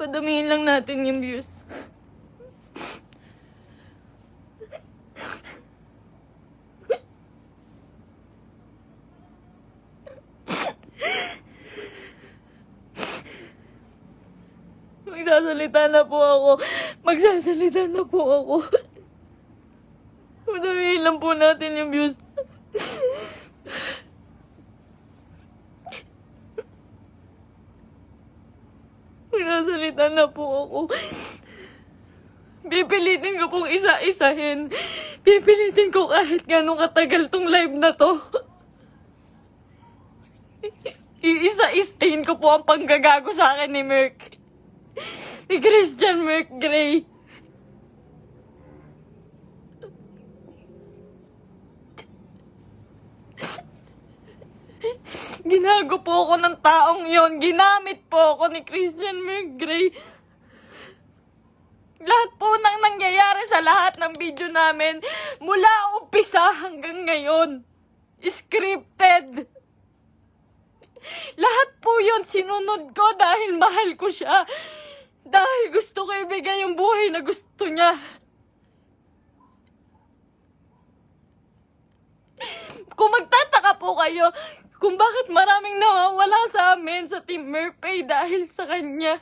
Padamihin lang natin yung views. Magsasalita na po ako. Magsasalita na po ako. Padamihin lang po natin yung views. Magsasalita na po ako. Pipilitin ko pong isa-isahin. Pipilitin ko kahit gano'ng katagal tong live na to. Iisa-isahin ko po ang panggagago sa akin ni Merc. Ni Christian Merc Gray. Ginago po ako ng taong yon. Ginamit po ako ni Christian Merc Gray. Lahat po ng nangyayari sa lahat ng video namin, mula umpisa hanggang ngayon, scripted. Lahat po yun sinunod ko dahil mahal ko siya. Dahil gusto ko ibigay yung buhay na gusto niya. Kung magtataka po kayo kung bakit maraming nawawala sa amin sa Team Merpay dahil sa kanya.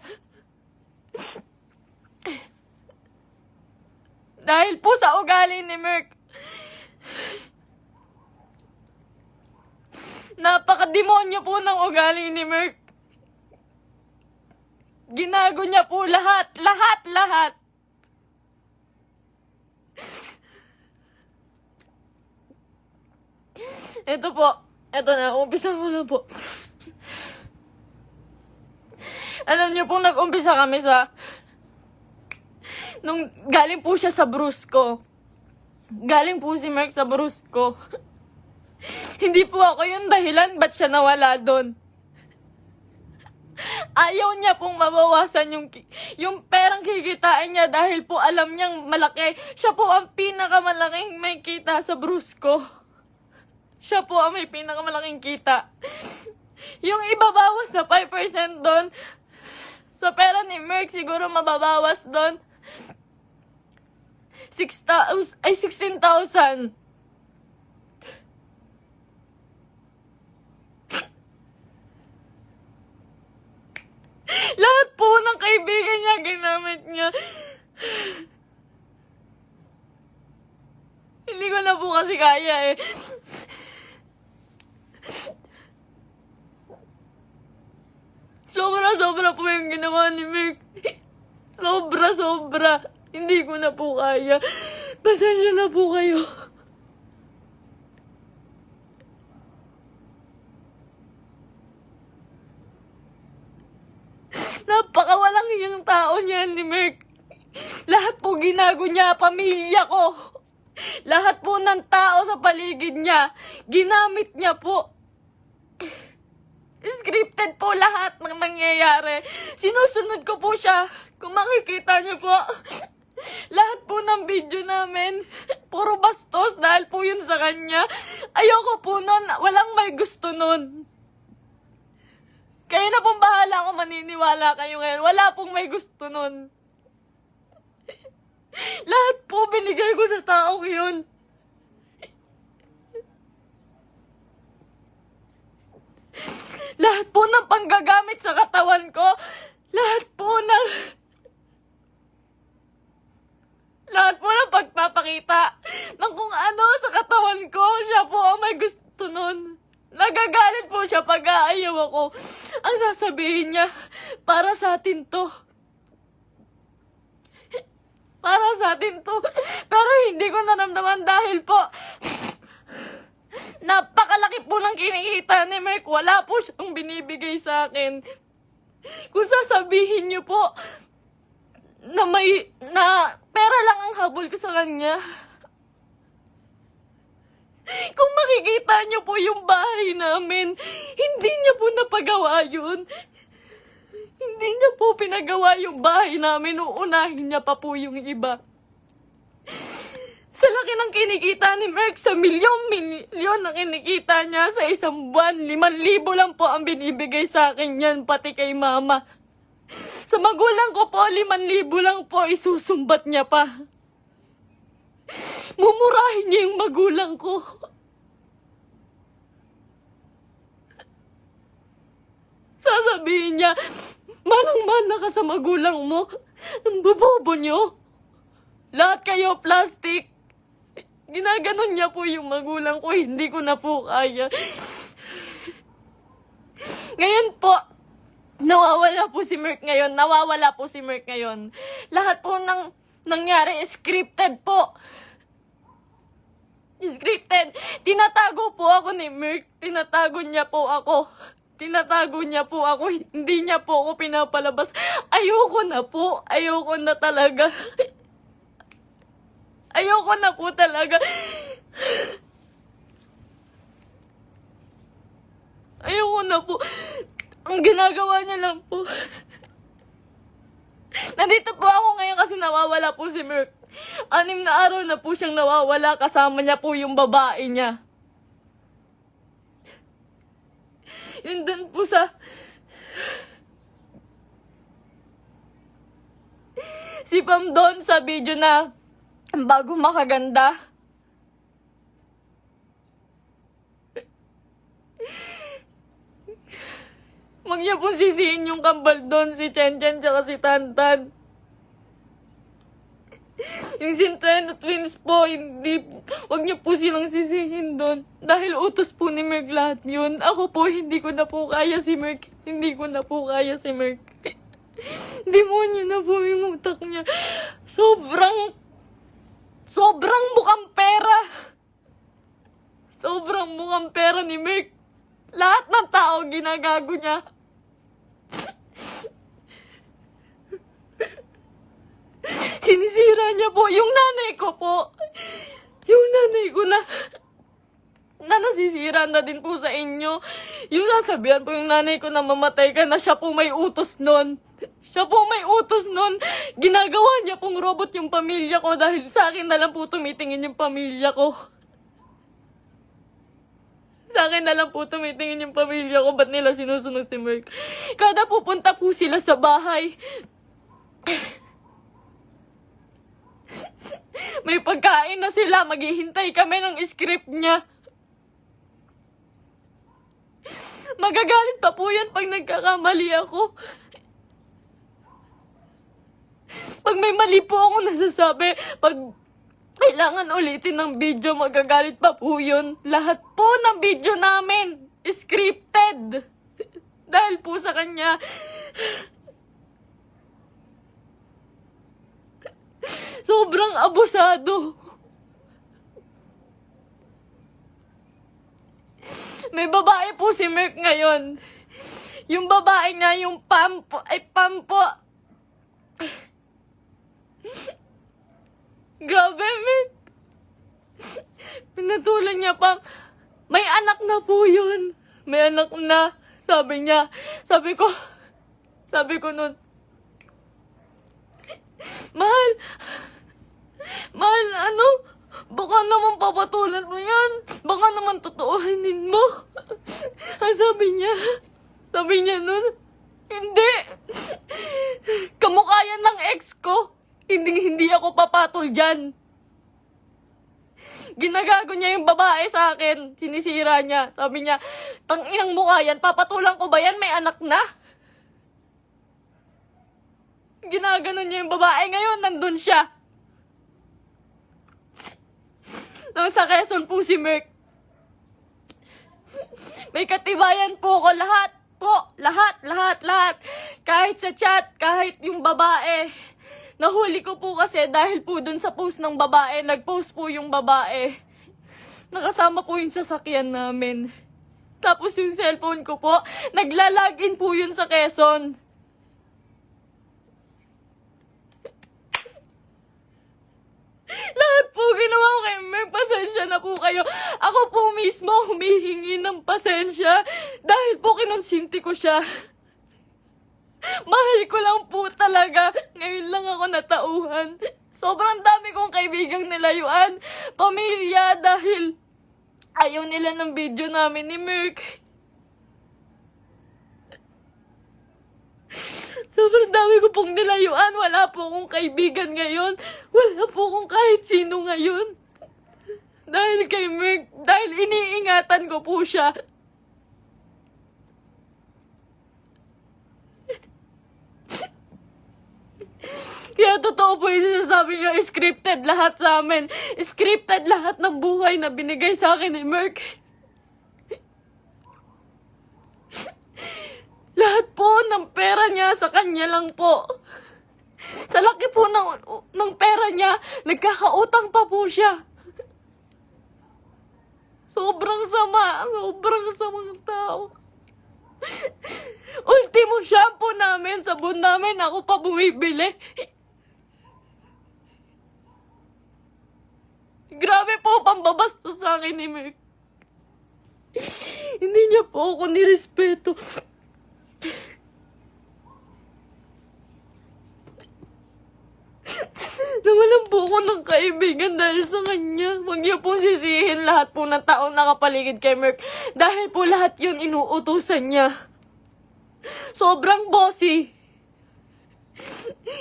Dahil po sa ugali ni Merc. Napakademonyo po ng ugali ni Merc. Ginago niya po lahat. Ito po. Ito na. Umpisa ko na po. Alam niyo po, nag-umpisa kami sa... Nung galing po siya sa Brusco. Galing po si Merc sa Brusco. Hindi po ako yung dahilan ba't siya nawala doon. Ayaw niya pong mabawasan yung perang kikitain niya dahil po alam niyang malaki. Siya po ang pinakamalaking may kita sa Brusco. Siya po ang may pinakamalaking kita. Yung ibabawas na 5% doon, sa pera ni Merc siguro mababawas doon 16,000. Lahat po ng kaibigan niya, ginamit niya. Hindi ko na po kasi kaya eh. Sobra po yung ginawa ni Merc. Sobra. Hindi ko na po kaya. Pasensya na po kayo. Napakawalang iyang tao niyan ni Merc. Lahat po ginago niya, pamilya ko. Lahat po ng tao sa paligid niya, ginamit niya po. Scripted po lahat ng nangyayari. Sinusunod ko po siya. Kung makikita niyo po, lahat po ng video namin, puro bastos dahil po yun sa kanya. Ayoko po nun, walang may gusto nun. Kayo na pong bahala kung maniniwala kayo ngayon. Wala pong may gusto nun. Lahat po binigay ko sa taong yun. Lahat po ng panggagamit sa katawan ko. Lahat po ng pagpapakita ng kung ano sa katawan ko. Siya po ang may gusto nun. Nagagalit po siya pag aayaw ako. Ang sasabihin niya, para sa atin to. Para sa atin to. Pero hindi ko naramdaman dahil po, napakalaki po ng kinikita ni Merc. Wala po siyang binibigay sa akin. Kung sasabihin niyo po, na pera lang ang habol ko sa kanya. Kung makikita niyo po yung bahay namin, hindi niya po napagawa yun. Hindi niya po pinagawa yung bahay namin, uunahin niya pa po yung iba. Sa laki ng kinikita ni Merc, sa milyon ang kinikita niya sa isang buwan, 5,000 lang po ang binibigay sa akin yan, pati kay mama. Sa magulang ko po, 5,000 lang po, isusumbat niya pa. Mumurahin niya yung magulang ko. Sasabihin niya, manang-mana ka sa magulang mo. Ang bobobo niyo. Lahat kayo plastic. Ginaganon niya po yung magulang ko, hindi ko na po kaya. Ngayon po, nawawala po si Merk ngayon. Lahat po ng nangyari, scripted po. Scripted. Tinatago po ako ni Merk. Tinatago niya po ako. Hindi niya po ako pinapalabas. Ayoko na po. Ayoko na talaga. Ayoko na po talaga. Ayoko na po. Ang ginagawa niya lang po. Nandito po ako ngayon kasi nawawala po si Merk. 6 na araw na po siyang nawawala. Kasama niya po yung babae niya. Yun dun po sa... Si Pam doon sa video na bago makaganda. Huwag niya po sisihin yung kambal doon, si Chen Chen tsaka si Tantan. Yung Centeno twins po, hindi, huwag niyo po silang sisihin doon. Dahil utos po ni Merk lahat yun. Ako po, hindi ko na po kaya si Merk. Demonyo na po yung utak niya. Sobrang bukang pera. Sobrang bukang pera ni Merk. Lahat ng tao ginagago niya. Sinisira niya po yung nanay ko po. Yung nanay ko na nasisira na din po sa inyo. Yung sasabihan po yung nanay ko na mamatay ka na, siya po may utos nun. Ginagawa niya pong robot yung pamilya ko dahil sa akin na lang po tumitingin yung pamilya ko. Ba't nila sinusunod si Merk? Kada pupunta po sila sa bahay, may pagkain na sila, maghihintay kami ng script niya. Magagalit pa po yan pag nagkakamali ako. Pag may mali po ako nasasabi, pag kailangan ulitin ng video, magagalit pa po yun. Lahat po ng video namin, scripted. Dahil po sa kanya. Sobrang abusado. May babae po si Merk ngayon. Yung babae nga, yung Pam po. Grabe, Merk. Pinatulan niya pang, may anak na po yun. May anak na. Sabi niya. Sabi ko nun, Mahal, baka naman papatulan mo yan. Baka naman totoohanin mo. Sabi niya nun, hindi. Kamukha yan ng ex ko. Hindi ako papatol dyan. Ginagago niya yung babae sa akin. Sinisira niya. Sabi niya, tanginang mukha yan. Papatulan ko ba yan? May anak na. Ginaganon niya yung babae. Ngayon, nandun siya. Nang sa Quezon po si Merk. May katibayan po ko. Lahat po. Lahat. Kahit sa chat, kahit yung babae. Nahuli ko po kasi dahil po dun sa post ng babae. Nag-post po yung babae. Nakasama po yung sasakyan namin. Tapos yung cellphone ko po, nagla-login po yun sa Quezon. Lahat po ginawa ko kay Merk. Pasensya na po kayo. Ako po mismo humihingi ng pasensya dahil po kinonsinti ko siya. Mahal ko lang po talaga. Ngayon lang ako natauhan. Sobrang dami kong kaibigang nilayuan. Pamilya dahil ayaw nila ng video namin ni Merk. Sobrang dami ko pong nilayuan. Wala po akong kaibigan ngayon. Wala po akong kahit sino ngayon. Dahil kay Merk, dahil iniingatan ko po siya. Kaya totoo po yung sinasabi niya, scripted lahat sa amin. Scripted lahat ng buhay na binigay sa akin ni Merk. Lahat po ng pera niya sa kanya lang po. Sa laki po ng pera niya, nagkakautang pa po siya. Sobrang sama, sobrang samang tao. Ultimo shampoo namin, sabon namin, ako pa bumibili. Grabe po pambabastos sa akin ni Merk. Hindi niya po ako nirespeto. Nawalan po ako ng kaibigan dahil sa kanya. Huwag niyo po sisihin lahat po ng taong nakapaligid kay Merk. Dahil po lahat yun inuutusan niya. Sobrang bossy.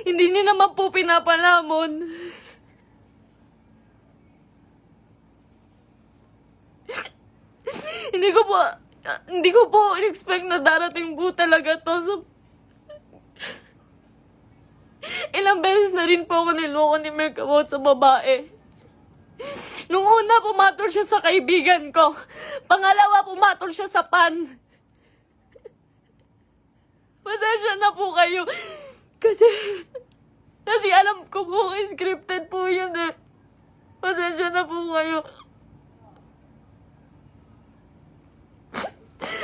Hindi niya naman po pinapalamon. Hindi ko po in-expect na darating po talaga to. So, ilang beses na rin po ako niloko ni Merk about sa babae. Nung una, pumatol siya sa kaibigan ko. Pangalawa, pumatol siya sa pan. Pasensya na po kayo. Kasi alam ko po, scripted po yun eh. Pasensya na po kayo.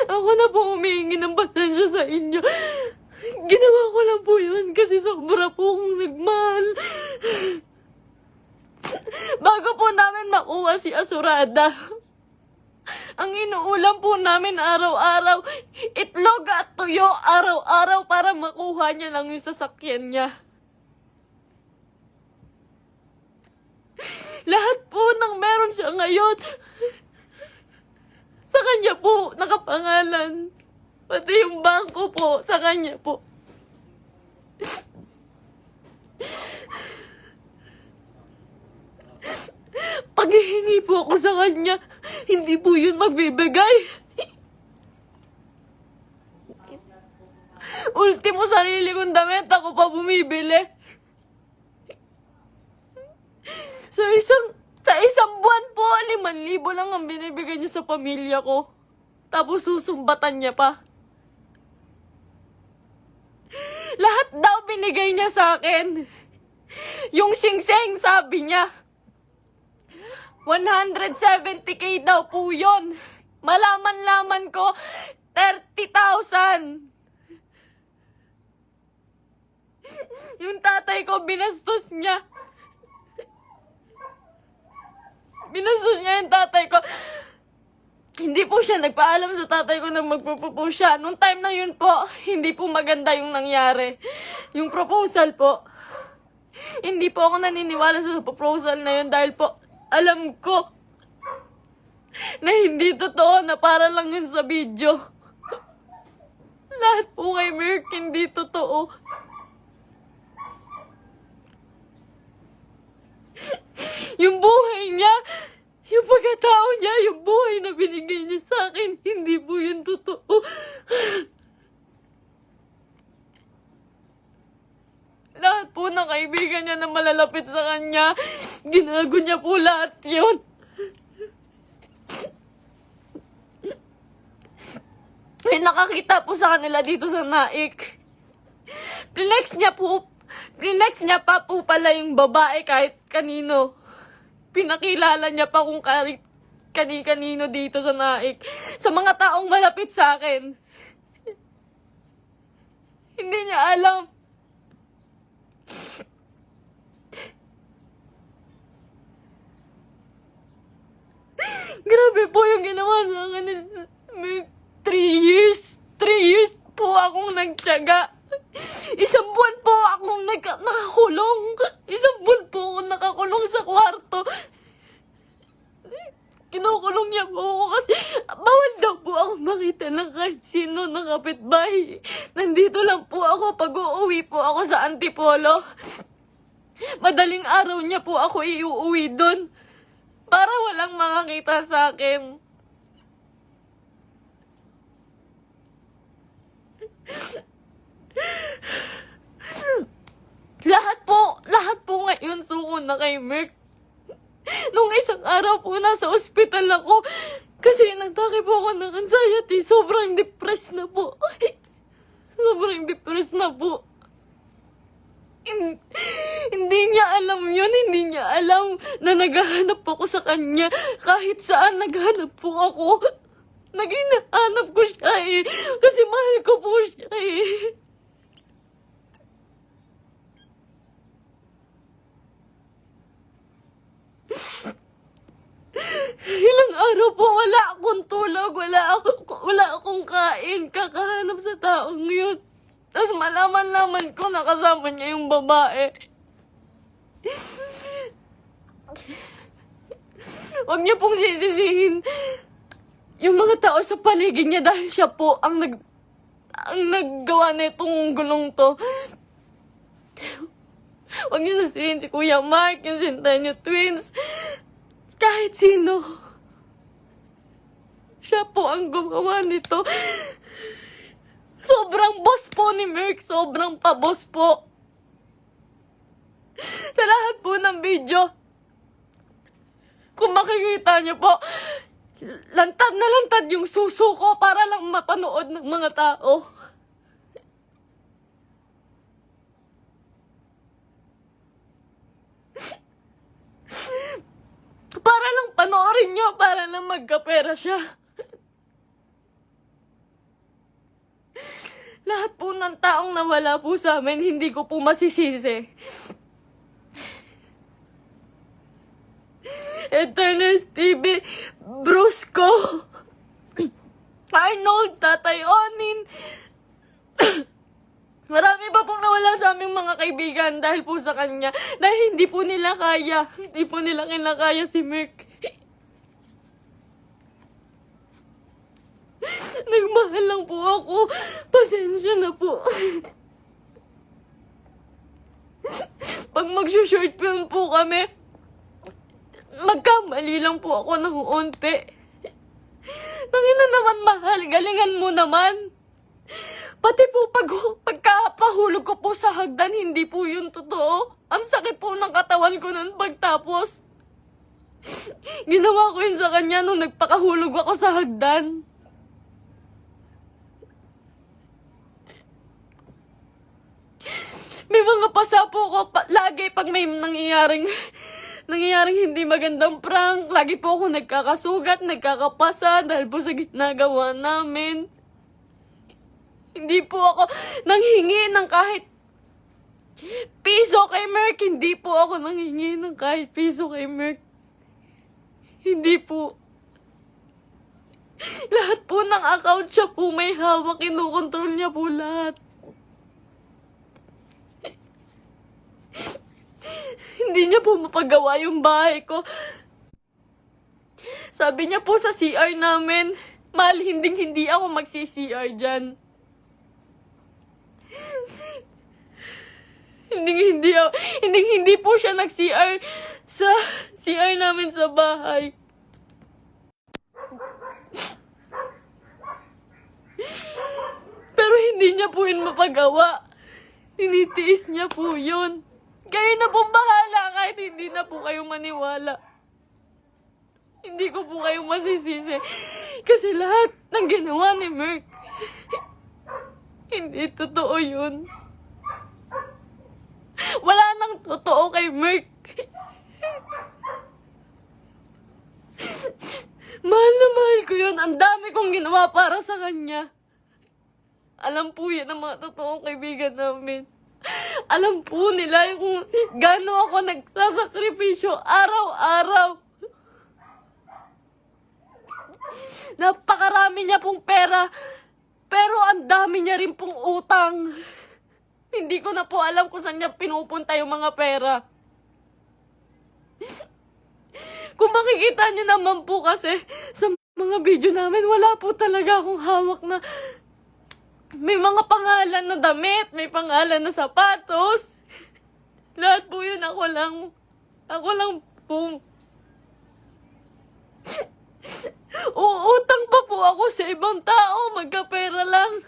Ako na po humihingi ng pasensya sa inyo. Ginawa ko lang po yun kasi sobra po akong nagmahal. Bago po namin makuha si Asurada, ang inuulam po namin araw-araw, itlog at tuyo araw-araw para makuha niya lang yung sasakyan niya. Lahat po ng meron siya ngayon, sa kanya po nakapangalan. Pati yung bangko po, sa kanya po. Paghihingi po ako sa kanya, hindi po yun magbibigay. Ultimo sarili kong damit, ako pa bumibili. Sa isang buwan po, 5,000 lang ang binibigay niya sa pamilya ko. Tapos susumbatan niya pa. Lahat daw binigay niya sa akin. Yung singseng, sabi niya, 170K daw po yun. Malaman-laman ko, 30,000. Yung tatay ko, binastos niya. Binastos niya yung tatay ko. Hindi po siya nagpaalam sa tatay ko na magpropose siya. Nung time na yun po, hindi po maganda yung nangyari. Yung proposal po. Hindi po ako naniniwala sa proposal na yun dahil po alam ko na hindi totoo, na para lang yun sa video. Lahat po kay Merk hindi totoo. Yung buhay niya, yung pagkatao niya, yung buhay na binigay niya sa akin, hindi po yun totoo. Lahat po ng kaibigan niya na malalapit sa kanya, ginago niya po lahat yun. May nakakita po sa kanila dito sa Naik. Flex niya pa po pala yung babae kahit kanino. Pinakilala niya pa kung kani-kanino dito sa Naik. Sa mga taong malapit sa akin. Hindi niya alam. Grabe po yung ginawa sa akin. 3 years. 3 years po akong nagtiyaga. Isang buwan po akong nakakulong. Isang buwan po akong nakakulong sa kwarto. Kinukulong niya po ako kasi bawal daw po ako makita ng kahit sino kapitbahay. Nandito lang po ako pag uuwi po ako sa Antipolo. Madaling araw niya po ako iuuwi doon para walang makakita sa akin. Lahat po ngayon suko na kay Merk. Nung isang araw po nasa ospital ako kasi nagtake po ako ng anxiety. Sobrang depressed na po. Sobrang depressed na po. Hindi niya alam yun. Hindi niya alam na naghahanap ako sa kanya. Kahit saan naghanap po ako. Naghahanap ko siya eh. Kasi mahal ko po siya eh. Ilang araw po wala akong tulog, wala akong kain, kakahanap sa taong yun. Tapos malaman-laman ko nakasama niya yung babae. Huwag niyo pong sisisihin yung mga tao sa paligid niya dahil siya po ang naggawa nitong gulong to. Huwag niyo sisisihin si Kuya Mark, yung Centennial Twins. Kahit sino. Siya po ang gumawa nito. Sobrang boss po ni Merk. Sobrang pa-boss po. Sa lahat po ng video, kung makikita niyo po, lantad na lantad yung suso ko para lang mapanood ng mga tao. Para lang panoorin niyo, para lang magkapera siya. Lahat po ng taong nawala po sa amin, hindi ko po masisisi. Eterners TV, Brusco, Arnold, Tatay Onin. Marami pa pong nawala sa aming mga kaibigan dahil po sa kanya. Dahil hindi po nila kaya. Hindi po nila kinakaya si Merk. Nagmahal lang po ako. Pasensya na po. Pag mag-short film po kami, magkamali lang po ako ng unti. Nangina naman mahal, galingan mo naman. Pati po pagkapahulog ko po sa hagdan, hindi po yun totoo. Ang sakit po ng katawan ko nun pagtapos. Ginawa ko yun sa kanya nung nagpakahulog ako sa hagdan. May mga pasa po ko lagi pag may nangyayaring hindi magandang prank. Lagi po ako nagkakasugat, nagkakapasa dahil po sa ginagawa namin. Hindi po ako nanghingi ng kahit piso kay Merk. Hindi po ako nanghingi ng kahit piso kay Merk. Hindi po. Lahat po ng account siya po may hawak. Kinukontrol niya po lahat. Hindi niya po mapagawa yung bahay ko. Sabi niya po sa CR namin, mahal, hindi ako magsi-CR dyan. Hindi po siya nag-CR sa CR namin sa bahay. Pero hindi niya po yun mapagawa. Tinitiis niya po yun. Kayo na pong bahala kahit hindi na po kayo maniwala. Hindi ko po kayo masisisi. Kasi lahat ng ginawa ni Merk, hindi totoo yun. Wala nang totoo kay Merk. Mahal na mahal ko yun. Ang dami kong ginawa para sa kanya. Alam po yan ang mga totoong kaibigan namin. Alam po nila kung gaano ako nagsasakripisyo araw-araw. Napakarami niya pong pera, pero ang dami niya rin pong utang. Hindi ko na po alam kung saan niya pinupunta yung mga pera. Kung makikita niyo naman po kasi sa mga video namin, wala po talaga akong hawak na May mga pangalan na damit, may pangalan na sapatos. Lahat po yun ako lang po. Uutang pa po ako sa ibang tao, magkapera lang.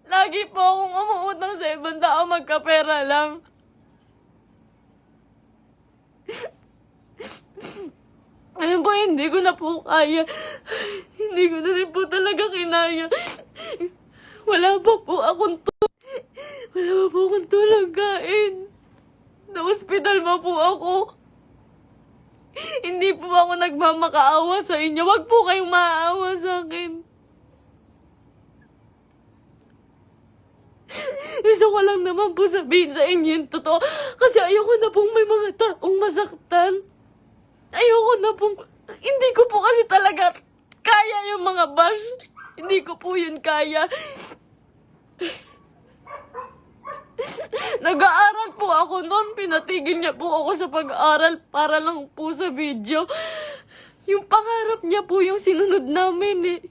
Lagi po akong umuutang sa ibang tao, magkapera lang. Ayun po, hindi ko na po kaya. Hindi ko na rin po talaga kinaya. Wala pa po akong tulog kain. Na-hospital pa po ako. Hindi po ako nagmamakaawa sa inyo. Wag po kayong maaawa sa akin. Gusto ko lang naman po sabihin sa inyo yung totoo. Kasi ayoko na pong may mga taong masaktan. Ayoko na pong... Hindi ko po kasi talaga kaya yung mga bash. Hindi ko po yun kaya. Nag-aaral po ako noon. Pinatigil niya po ako sa pag-aaral para lang po sa video. Yung pangarap niya po yung sinunod namin eh.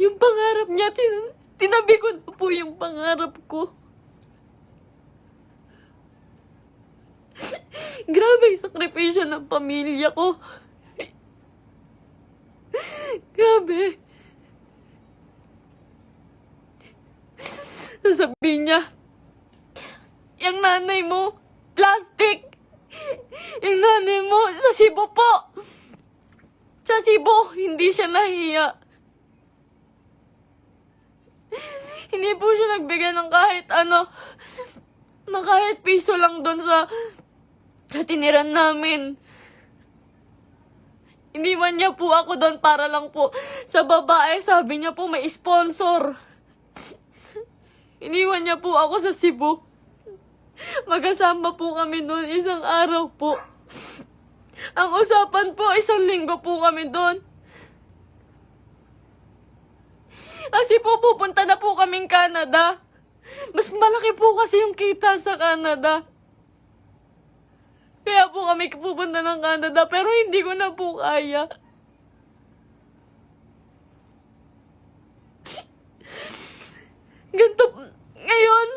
Yung pangarap niya, tinabi ko na po yung pangarap ko. Grabe yung sakripisyo ng pamilya ko. Grabe. Sasabihin niya, yung nanay mo, plastic. Yung nanay mo, sa Cebu po. Sa Cebu, hindi siya nahiya. Hindi po siya nagbigay ng kahit ano, na kahit piso lang doon sa tiniran namin. Iniwan niya po ako doon para lang po sa babae. Sabi niya po may sponsor. Iniwan niya po ako sa Cebu. Magkasama po kami doon isang araw po. Ang usapan po, 1 linggo po kami doon. Kasi po pupunta na po kaming Canada. Mas malaki po kasi yung kita sa Canada. Kaya po kami pupunta ng Canada, pero hindi ko na po kaya. Ganto, ngayon,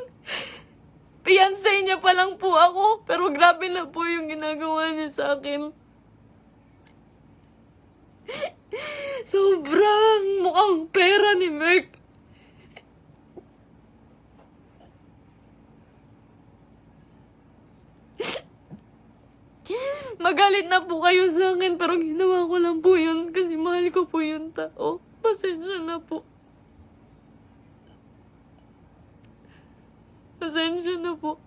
fiancé niya pa lang po ako, pero grabe na po yung ginagawa niya sa akin. Sobrang mukhang pera ni Merk. Magalit na po kayo sa akin, pero ginawa ko lang po yun kasi mahal ko po yung tao. Pasensya na po. Pasensya na po.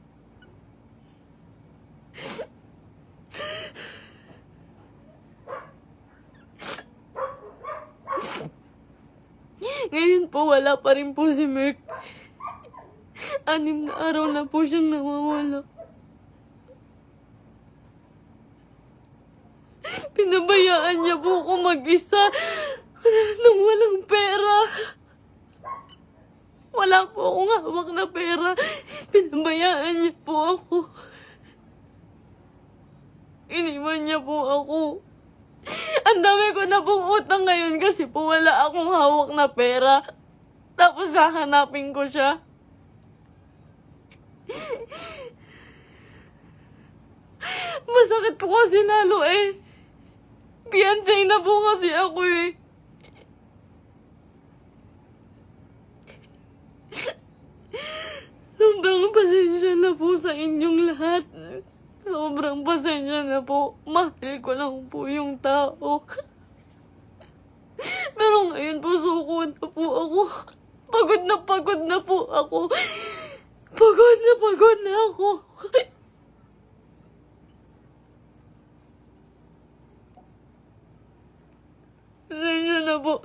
Ngayon po, wala pa rin po si Merk. 6 na araw na po siyang nawawala. Pinabayaan niya po ako mag-isa nang walang pera. Wala po akong hawak na pera. Pinabayaan niya po ako. Iniwan niya po ako. Ang dami ko na pong utang ngayon kasi po wala akong hawak na pera. Tapos hahanapin ko siya. Masakit po kasi lalo eh. Fiancé na po kasi ako eh. Sobrang pasensya na po sa inyong lahat. Sobrang pasensya na po. Mahal ko lang po yung tao. Pero ngayon po suko na po ako. Pagod na po ako. Pagod na ako. Pasensya na po.